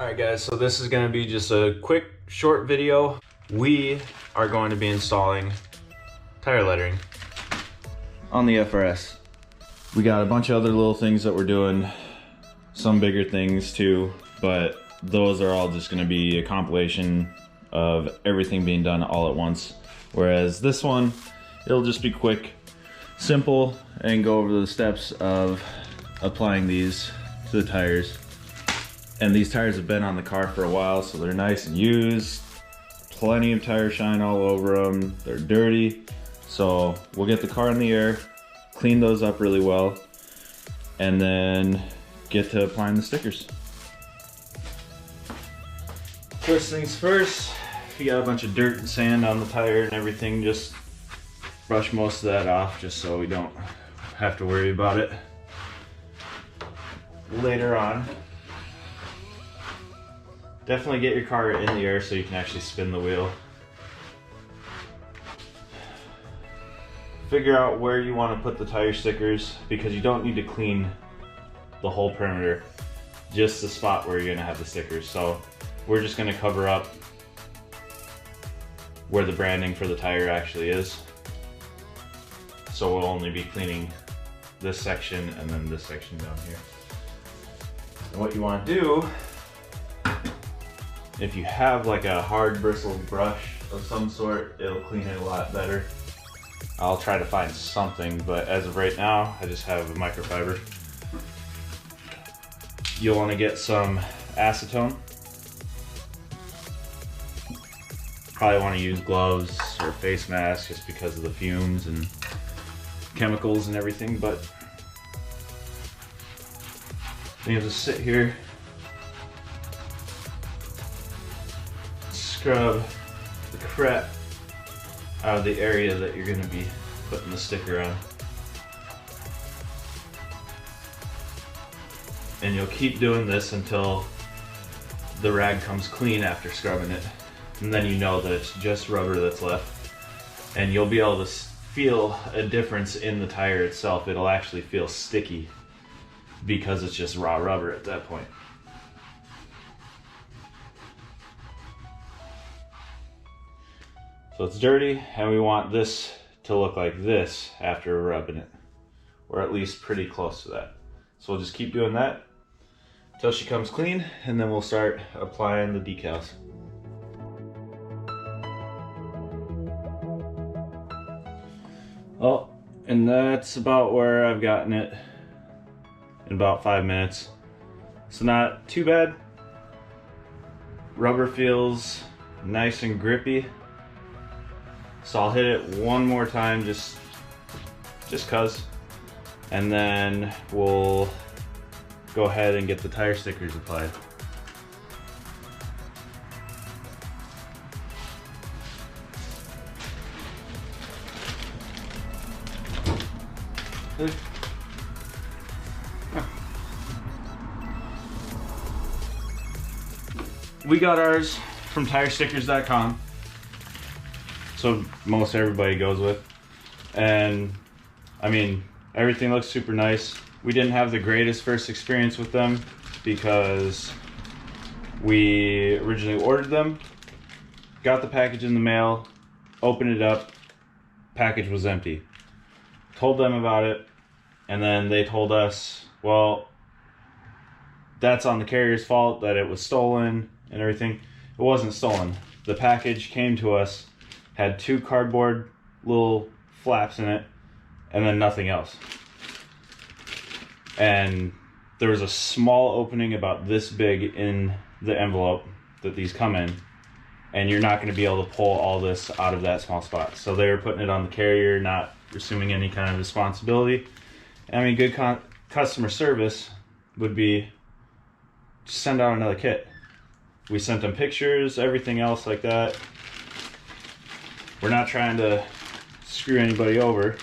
Alright guys, so this is going to be just a quick short video. We are going to be installing tire lettering on the FRS. We got a bunch of other little things that we're doing, some bigger things too, but those are all just going to be a compilation of everything being done all at once. Whereas this one, it'll just be quick, simple, and go over the steps of applying these to the tires. And these tires have been on the car for a while, so they're nice and used. Plenty of tire shine all over them. They're dirty. So we'll get the car in the air, clean those up really well, and then get to applying the stickers. First things first, if you got a bunch of dirt and sand on the tire and everything, just brush most of that off just so we don't have to worry about it later on. Definitely get your car in the air so you can actually spin the wheel. Figure out where you want to put the tire stickers because you don't need to clean the whole perimeter, just the spot where you're going to have the stickers. So we're just going to cover up where the branding for the tire actually is. So we'll only be cleaning this section and then this section down here. And what you want to do, if you have like a hard bristled brush of some sort, it'll clean it a lot better. I'll try to find something, but as of right now, I just have a microfiber. You'll want to get some acetone. Probably want to use gloves or face masks just because of the fumes and chemicals and everything, but you have to sit here, scrub the crap out of the area that you're going to be putting the sticker on. And you'll keep doing this until the rag comes clean after scrubbing it. And then you know that it's just rubber that's left. And you'll be able to feel a difference in the tire itself. It'll actually feel sticky because it's just raw rubber at that point. So it's dirty, and we want this to look like this after rubbing it, or at least pretty close to that. So we'll just keep doing that until she comes clean, and then we'll start applying the decals. Oh, and that's about where I've gotten it in about 5 minutes. So not too bad. Rubber feels nice and grippy. So I'll hit it one more time just cause, and then we'll go ahead and get the tire stickers applied. We got ours from TireStickers.com. So most everybody goes with, and I mean, everything looks super nice. We didn't have the greatest first experience with them because we originally ordered them, got the package in the mail, opened it up, package was empty. Told them about it, and then they told us, well, that's on the carrier's fault that it was stolen and everything. It wasn't stolen. The package came to us, had 2 cardboard little flaps in it, and then nothing else. And there was a small opening about this big in the envelope that these come in, and you're not going to be able to pull all this out of that small spot. So they were putting it on the carrier, not assuming any kind of responsibility. I mean, good customer service would be just send out another kit. We sent them pictures, everything else like that. We're not trying to screw anybody over,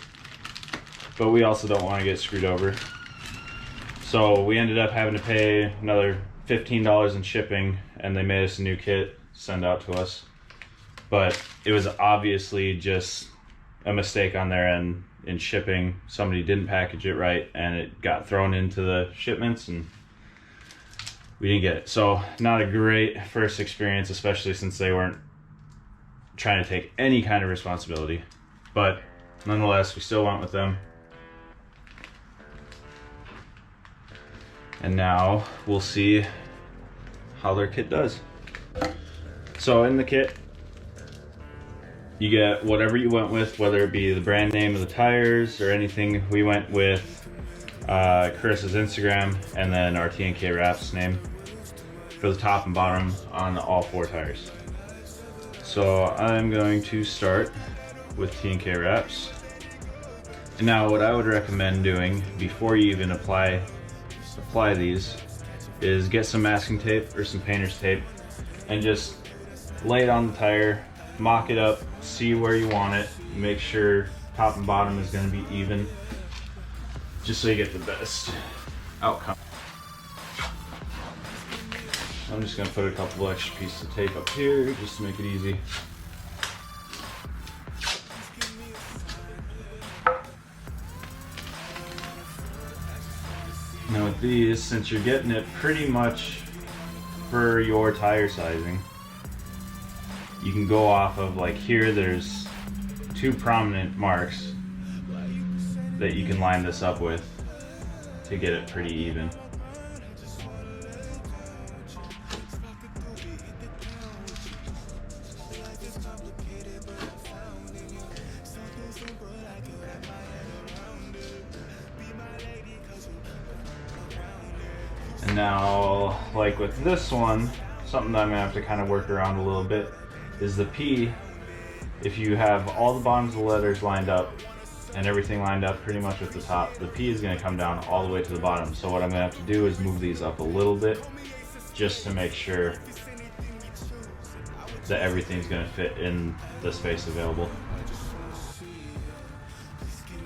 but we also don't want to get screwed over. So we ended up having to pay another $15 in shipping, and they made us a new kit, send out to us. But it was obviously just a mistake on their end in shipping. Somebody didn't package it right, and it got thrown into the shipments, and we didn't get it. So not a great first experience, especially since they weren't trying to take any kind of responsibility. But nonetheless, we still went with them. And now we'll see how their kit does. So in the kit, you get whatever you went with, whether it be the brand name of the tires or anything. We went with Chris's Instagram and then our T&K Wraps name for the top and bottom on all 4 tires. So I'm going to start with T&K Wraps. And now what I would recommend doing before you even apply these is get some masking tape or some painter's tape and just lay it on the tire, mock it up, see where you want it, make sure top and bottom is going to be even, just so you get the best outcome. I'm just going to put a couple extra pieces of tape up here just to make it easy. Now with these, since you're getting it pretty much for your tire sizing, you can go off of, like here there's 2 prominent marks that you can line this up with to get it pretty even. And now, like with this one, something that I'm gonna have to kind of work around a little bit is the P. If you have all the bottoms of the letters lined up and everything lined up pretty much with the top, the P is gonna come down all the way to the bottom. So what I'm gonna have to do is move these up a little bit just to make sure that everything's gonna fit in the space available.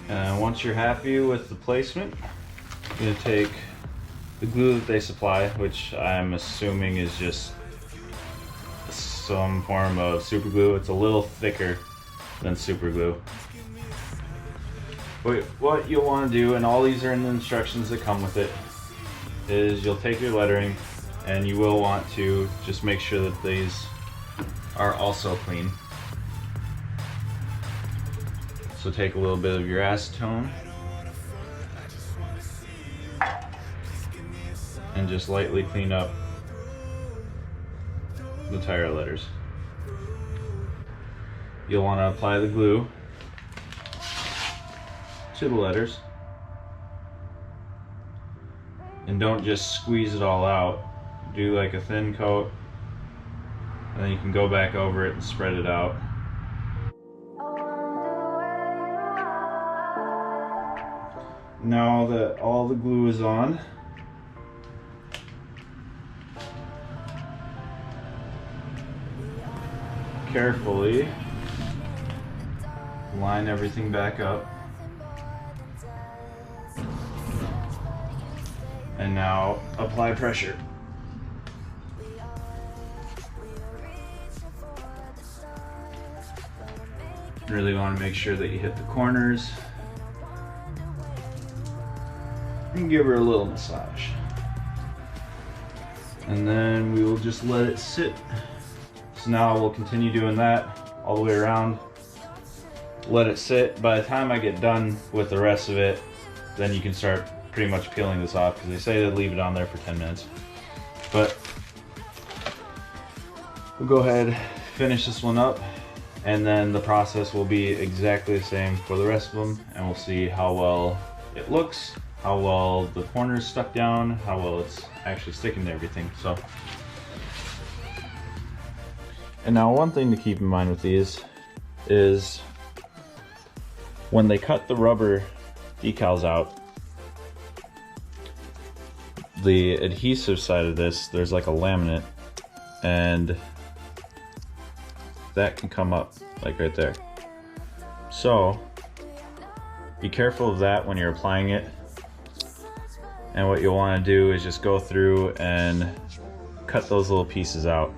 And once you're happy with the placement, you're gonna take the glue that they supply, which I'm assuming is just some form of super glue. It's a little thicker than super glue. But what you'll want to do, and all these are in the instructions that come with it, is you'll take your lettering and you will want to just make sure that these are also clean. So take a little bit of your acetone and just lightly clean up the tire letters. You'll want to apply the glue to the letters, and don't just squeeze it all out. Do like a thin coat, and then you can go back over it and spread it out. Now that all the glue is on, carefully line everything back up. And now apply pressure. Really want to make sure that you hit the corners and give her a little massage. And then we will just let it sit. So now we'll continue doing that all the way around. Let it sit. By the time I get done with the rest of it, then you can start pretty much peeling this off, because they say to leave it on there for 10 minutes. But we'll go ahead, finish this one up, and then the process will be exactly the same for the rest of them, and we'll see how well it looks, how well the corners stuck down, how well it's actually sticking to everything. So, and now one thing to keep in mind with these is when they cut the rubber decals out, the adhesive side of this, there's like a laminate, and that can come up like right there. So be careful of that when you're applying it. And what you'll want to do is just go through and cut those little pieces out.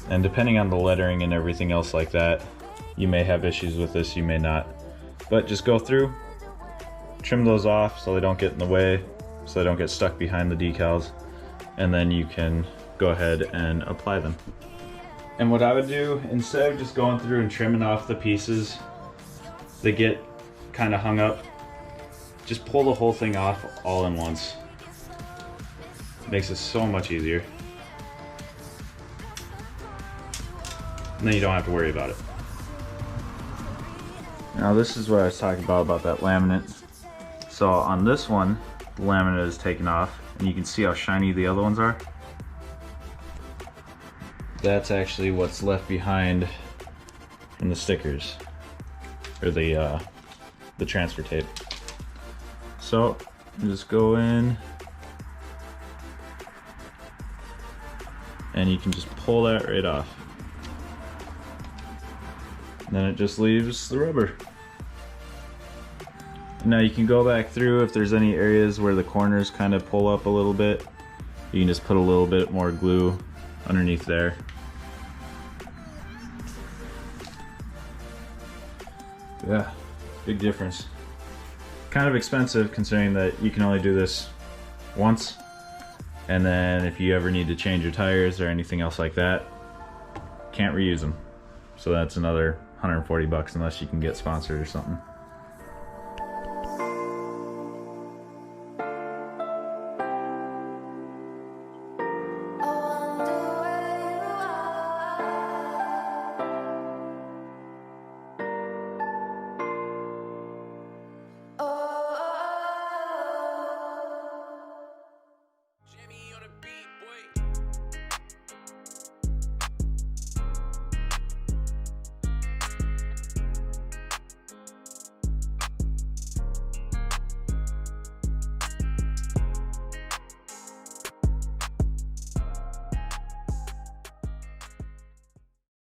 And depending on the lettering and everything else like that, you may have issues with this, you may not. But just go through, trim those off so they don't get in the way, so they don't get stuck behind the decals. and then you can go ahead and apply them. And what I would do, instead of just going through and trimming off the pieces that get kind of hung up, just pull the whole thing off all in once. Makes it so much easier. And then you don't have to worry about it. Now this is what I was talking about that laminate. So on this one, the laminate is taken off, and you can see how shiny the other ones are. That's actually what's left behind from the stickers, or the transfer tape. So just go in, and you can just pull that right off. And then it just leaves the rubber. Now you can go back through if there's any areas where the corners kind of pull up a little bit. You can just put a little bit more glue underneath there. Yeah, big difference. Kind of expensive considering that you can only do this once. And then if you ever need to change your tires or anything else like that, can't reuse them. So that's another $140 unless you can get sponsored or something.